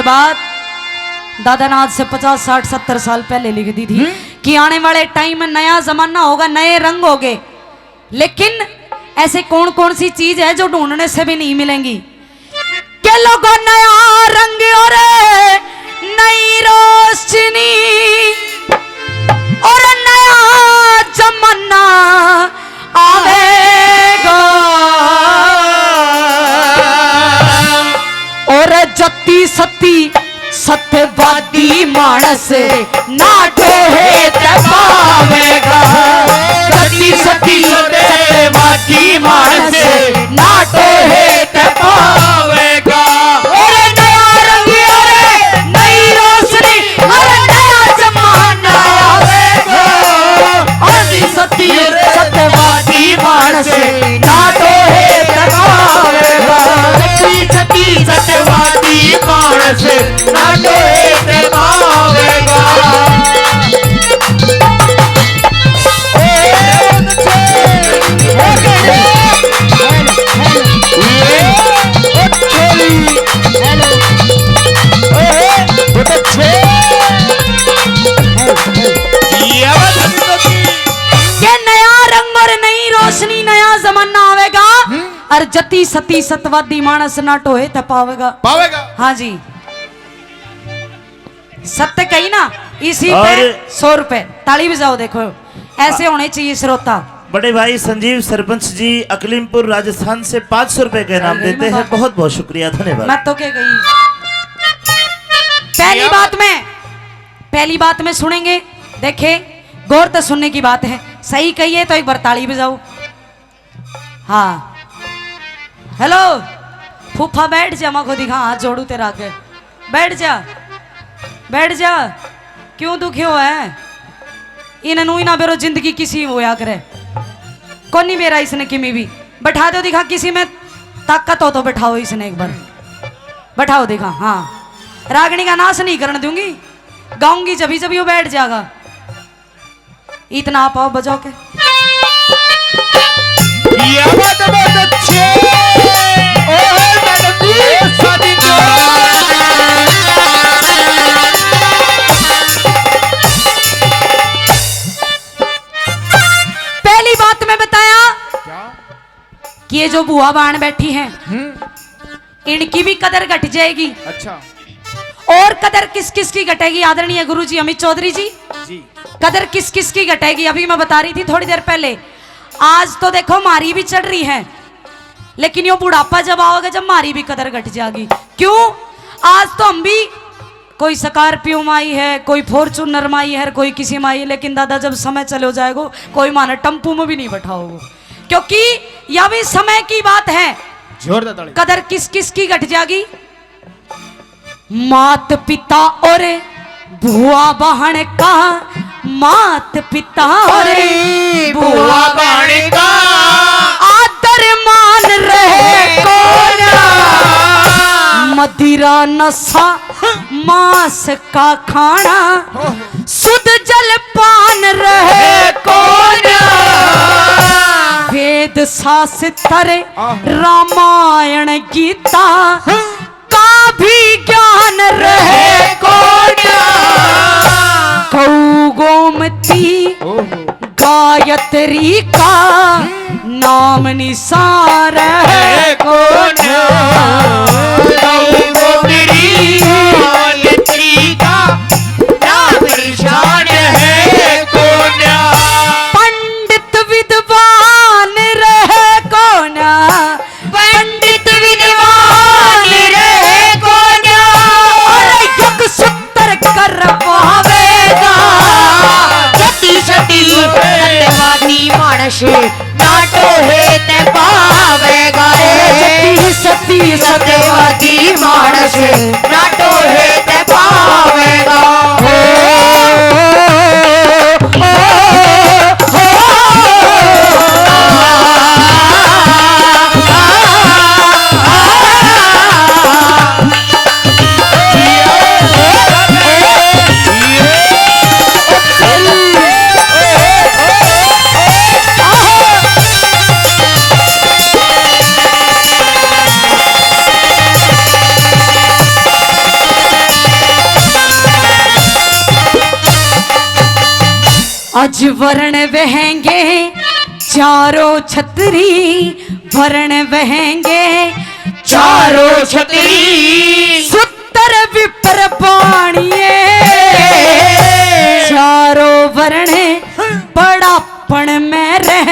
बात दादा ने आज से 50, 60, 70 साल पहले लिख दी थी कि आने वाले टाइम में नया जमाना होगा, नए रंग होंगे। लेकिन ऐसे कौन कौन सी चीज है जो ढूंढने से भी नहीं मिलेंगी? के लोगों नया रंग और नई रोशनी और नया जमाना आवेगा और जत्ती सती सत्यवादी मानस ना ढोहे पावेगा। जत्ती सती सत्यवादी मानस ना ढोहे पावेगा। और नया रंग और नई रोशनी और नया जमाना आवेगा और सती सत्यवादी मानस ना ढोहे पावेगा। सती सत्यवादी मानस ना ढोहे पावेगा। नया जमाना आवेगा और जती सती सतवादी मानस ना टोहे त पावेगा। हाँ जी, सत्य कही ना। इसी पे 100 रुपए ताली बजाओ। देखो ऐसे होने चाहिए श्रोता। बड़े भाई संजीव सरपंच जी अकलीमपुर राजस्थान से 500 रुपए का इनाम देते हैं। बहुत बहुत शुक्रिया, धन्यवाद। मैं तो क्या गई पहली बात में सुनेंगे। देखे गौर तो सुनने की बात है। सही कही है तो एक बार ताली बजाओ। हाँ हेलो फूफा बैठ जा, मैं को दिखा हाथ जोड़ू तेरा आगे। बैठ जा। क्यों दुखी हो है? इन्हें ही ना बेरो जिंदगी किसी होया करे। कौन नहीं मेरा इसने किमी भी बैठा दो। दिखा किसी में ताकत हो तो बैठाओ इसने एक बार। बैठाओ दिखा। हाँ रागनी का नाश नहीं करने दूंगी, गाऊंगी जभी जभी वो बैठ जाएगा। इतना आप आओ बजाओ के। पहली बात मैं बताया कि ये जो बुआ बाण बैठी हैं इनकी भी कदर घट जाएगी। अच्छा, और कदर किस किस की घटेगी? आदरणीय गुरुजी अमित चौधरी जी कदर किस किस की घटेगी अभी मैं बता रही थी थोड़ी देर पहले। आज तो देखो मारी भी चढ़ रही है, लेकिन यो बुढ़ापा जब आओगे जब मारी भी कदर घट जाएगी। क्यों? आज तो हम भी कोई स्कॉर्पियो माई है, कोई फॉर्चूनर माई है, कोई किसी माई है, लेकिन दादा जब समय चले जाएगा कोई माने टम्पू में भी नहीं बैठाओगे, क्योंकि यह भी समय की बात है। कदर किस किस की घट जाएगी? मात पिता और बुआ बहन का, मात पिता और बुआ बहन का आदर मान रहे कौन? मदिरा नशा मांस का खाना शुद्ध जल पान रहे कौन? वेद शास्त्र रामायण गीता का भी ज्ञान रहे कौन? गौ गोमती गायत्री का नाम निसार है कौन? गौ गोमती गायत्री का नाम निसार है कौन? पंडित विद्वान रहे कौन? पंडित विद्वान रहे कौन? योग सूत्र करवावेगा सती सत्यवादी मानस ना ढोहे पावेगा। सती सत्यवादी मानस ना ढोहे पावेगा। आज वरण बहेंगे चारों छतरी, वरण बहेंगे चारों छतरी, सुतर विपर पाणिए, चारों वर्ण बड़ापण में रह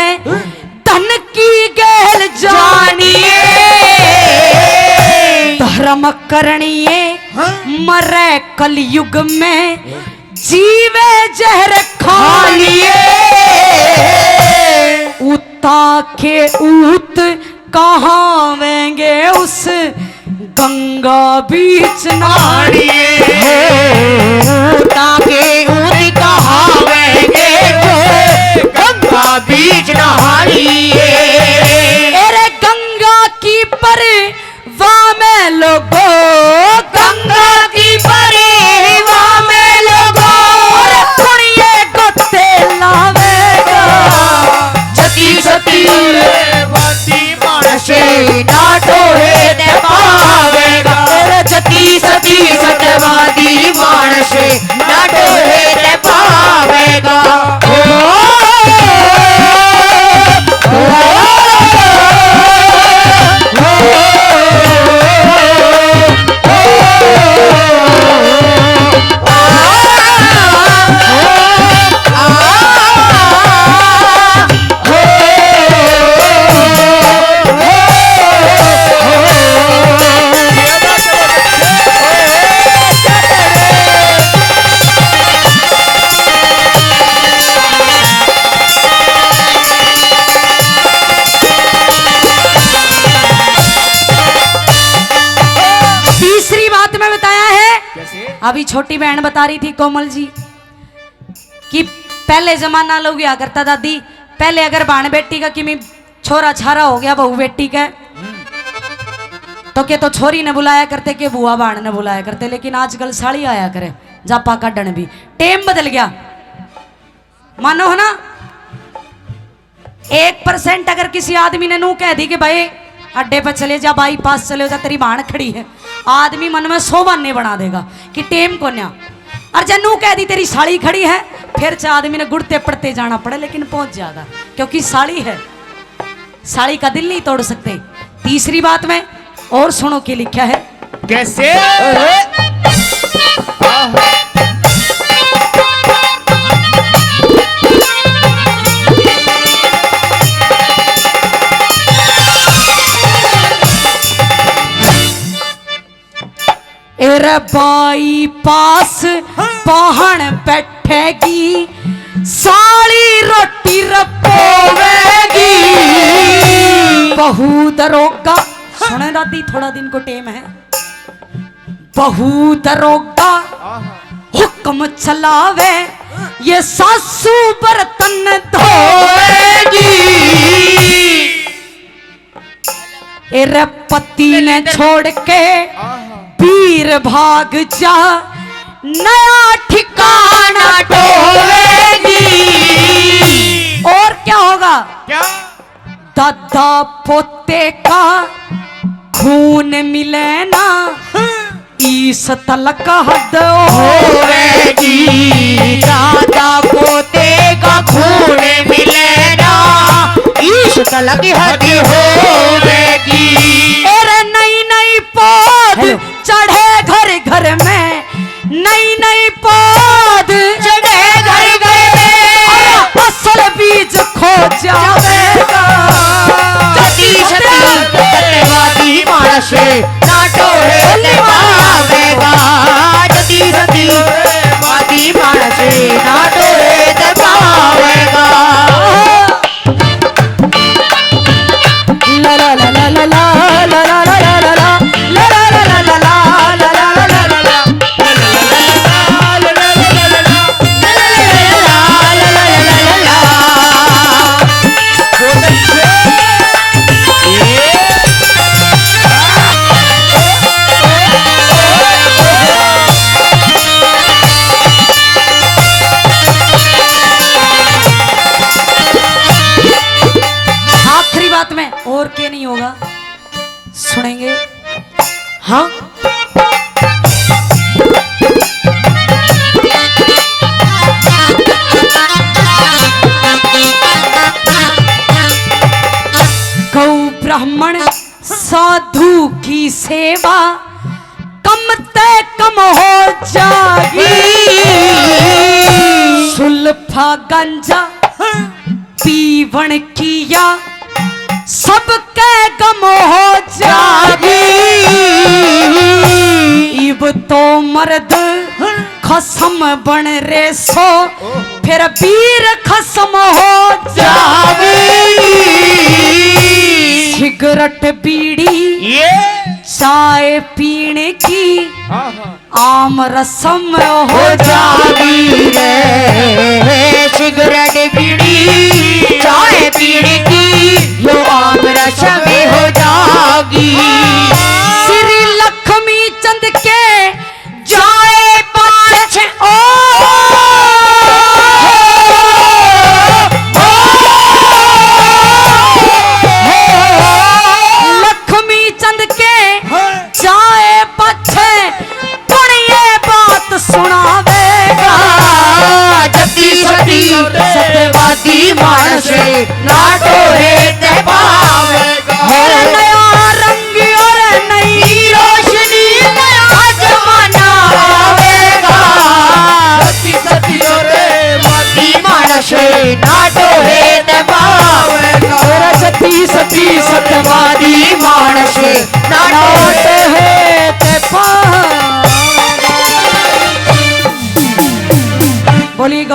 धन की गैल जानिए, धर्म करनिए मरे कलयुग में जीवे जहर खानिए, उता के ऊत कहाँ वेंगे उस गंगा बीच नाड़िए, ताके ऊँट कहावेंगे जो गंगा बीच नहाइए। अरे गंगा की परवाह में लोगो, गंगा की परिवाह में लोगों, अरे पुण्य गोते लावेगा, जती सती वादी मानसे ना टोहे न पावेगा, जती सती सतवादी मानसे ना टोहे न पावेगा। अभी छोटी बहन बता रही थी कोमल जी कि पहले जमाना लोग क्या करता दादी, पहले अगर बाण बेटी का किमी छोरा छारा हो गया बहू बेटी का तो के तो छोरी ने बुलाया करते के बुआ बाण ने बुलाया करते, लेकिन आजकल साड़ी आया करे जापा काटन भी टेम बदल गया। मानो है ना 1% अगर किसी आदमी ने नू कह दी कि भाई अड्डे पर चले जा, बाईपास चले जा, तेरी बाण खड़ी है, आदमी मन में 100 बहाने बना देगा कि टेम को न्या। और जब नू कह दी तेरी साड़ी खड़ी है, फिर से आदमी ने गुड़ते पड़ते जाना पड़े, लेकिन पहुंच जाएगा क्योंकि साड़ी है, साड़ी का दिल नहीं तोड़ सकते। तीसरी बात में और सुनो के लिखा है कैसे एरे बाई पास पहन बैठेगी, साली रोटी रपोवेगी, बहू दरोगा सुने दादी थोड़ा दिन को टेम है, बहू दरोगा हुक्म चलावे, ये सासू बर्तन धोएगी, एरे पति ने छोड़ के पीर भाग जा, नया ठिकाना ढूंढेगी। और क्या होगा? क्या दादा पोते का खून मिले ना, इस तलक हद होवेगी, दादा पोते का खून मिले ना, ईश तलक हद होवेगी। अरे नई नई पौध चढ़े घर घर में, नई नई पौध चढ़े घर घर में, असल बीज खो जावेगा, जती सती सत्यवादी मानसे ना टोहे पावेगा, जती सती वादी मानसे ना टोहे पावेगा। ला ला ला ला ला ला ला ला ला ला ला और क्या नहीं होगा सुनेंगे। हाँ की सेवा कम ते कम हो जागी। सुल्फा गांजा पीवण किया सबके गम हो जागी। इब तो मर्द खसम बन रे सो फिर वीर खसम हो जागी। सिगरेट बीड़ी चाय पीने की आम रसम हो जागी रे। सिगरेट बीड़ी चाय पीने की यो आम रसम हो जागी। श्री लक्ष्मी चंद के जाए पाछ ओ लक्ष्मी चंद के जाए पछे पुण्य बात सुनावेगा। जति सती सत्यवादी मानस नाटो रे ते पावेगा। और नया रंग और नई रोशनी नया जमाना आवेगा। जति सती सत्यवादी मानस नाटो रे ते पावेगा। सती सती सत्यवादी मानस नाटो है ते पा बोली।